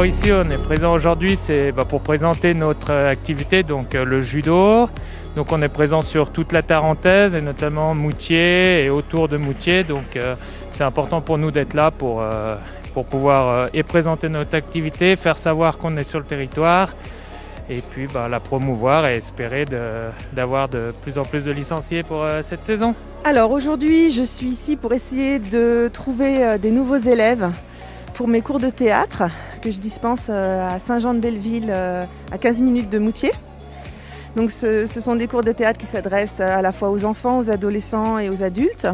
Alors ici on est présent aujourd'hui, c'est pour présenter notre activité, donc le judo. Donc on est présent sur toute la Tarentaise et notamment Moutier et autour de Moutier. Donc c'est important pour nous d'être là pour pouvoir présenter notre activité, faire savoir qu'on est sur le territoire et puis la promouvoir et espérer d'avoir de plus en plus de licenciés pour cette saison. Alors aujourd'hui je suis ici pour essayer de trouver des nouveaux élèves pour mes cours de théâtre que je dispense à Saint-Jean-de-Belleville, à 15 minutes de Moutier. Donc ce sont des cours de théâtre qui s'adressent à la fois aux enfants, aux adolescents et aux adultes.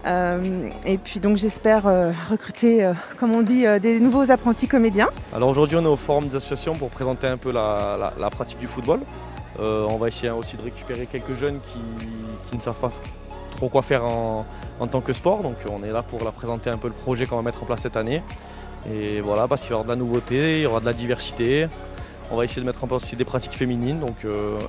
Et puis donc j'espère recruter, comme on dit, des nouveaux apprentis comédiens. Alors aujourd'hui on est au forum des associations pour présenter un peu la pratique du football. On va essayer aussi de récupérer quelques jeunes qui ne savent pas trop quoi faire en tant que sport. Donc on est là pour leur présenter un peu le projet qu'on va mettre en place cette année. Et voilà, parce qu'il y aura de la nouveauté, il y aura de la diversité. On va essayer de mettre en place aussi des pratiques féminines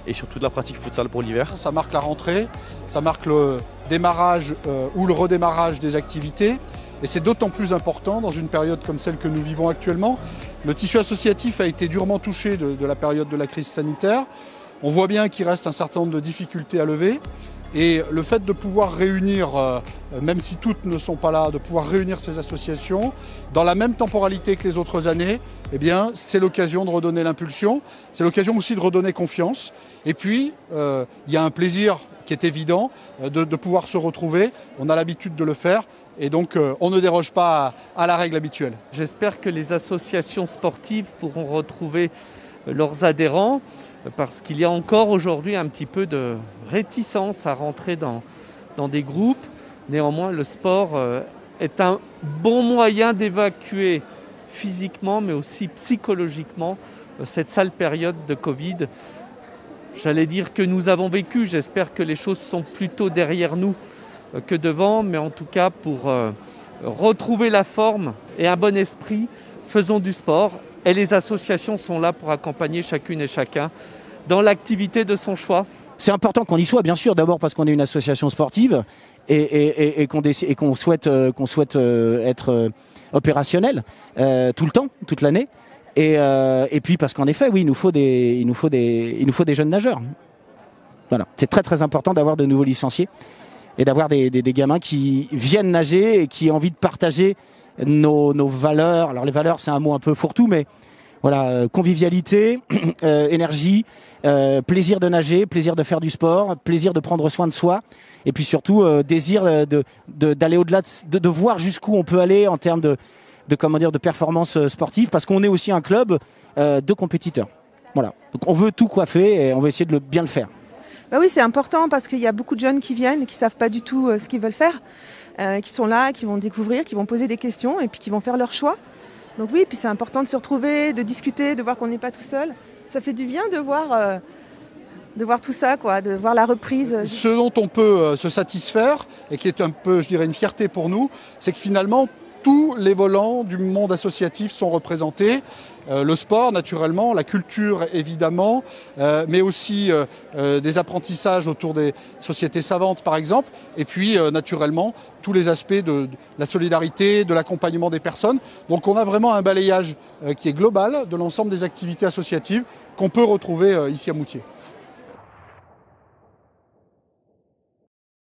et surtout de la pratique futsal pour l'hiver. Ça marque la rentrée, ça marque le démarrage ou le redémarrage des activités. Et c'est d'autant plus important dans une période comme celle que nous vivons actuellement. Le tissu associatif a été durement touché de la période de la crise sanitaire. On voit bien qu'il reste un certain nombre de difficultés à lever. Et le fait de pouvoir réunir, même si toutes ne sont pas là, de pouvoir réunir ces associations dans la même temporalité que les autres années, eh bien, c'est l'occasion de redonner l'impulsion, c'est l'occasion aussi de redonner confiance. Et puis, il y a un plaisir qui est évident de pouvoir se retrouver. On a l'habitude de le faire et donc on ne déroge pas à la règle habituelle. J'espère que les associations sportives pourront retrouver leurs adhérents, parce qu'il y a encore aujourd'hui un petit peu de réticence à rentrer dans des groupes. Néanmoins, le sport est un bon moyen d'évacuer physiquement, mais aussi psychologiquement, cette sale période de Covid. J'allais dire que nous avons vécu. J'espère que les choses sont plutôt derrière nous que devant, mais en tout cas, pour retrouver la forme et un bon esprit, faisons du sport. Et les associations sont là pour accompagner chacune et chacun dans l'activité de son choix. C'est important qu'on y soit, bien sûr, d'abord parce qu'on est une association sportive et qu'on souhaite être opérationnel tout le temps, toute l'année. Et puis parce qu'en effet, oui, il nous faut des jeunes nageurs. Voilà, c'est très très important d'avoir de nouveaux licenciés et d'avoir des gamins qui viennent nager et qui ont envie de partager nos valeurs. Alors les valeurs, c'est un mot un peu fourre-tout, mais voilà, convivialité, énergie, plaisir de nager, plaisir de faire du sport, plaisir de prendre soin de soi, et puis surtout désir d'aller au-delà, de voir jusqu'où on peut aller en termes de performance sportive, parce qu'on est aussi un club de compétiteurs. Voilà, donc on veut tout coiffer et on va essayer de bien le faire. Bah oui, c'est important parce qu'il y a beaucoup de jeunes qui viennent et qui savent pas du tout ce qu'ils veulent faire. Qui sont là, qui vont découvrir, qui vont poser des questions et puis qui vont faire leur choix. Donc oui, puis c'est important de se retrouver, de discuter, de voir qu'on n'est pas tout seul. Ça fait du bien de voir tout ça, quoi, de voir la reprise. Ce dont on peut se satisfaire et qui est un peu, je dirais, une fierté pour nous, c'est que finalement, tous les volants du monde associatif sont représentés. Le sport, naturellement, la culture, évidemment, mais aussi des apprentissages autour des sociétés savantes, par exemple, et puis, naturellement, tous les aspects de la solidarité, de l'accompagnement des personnes. Donc on a vraiment un balayage qui est global de l'ensemble des activités associatives qu'on peut retrouver ici à Moutier.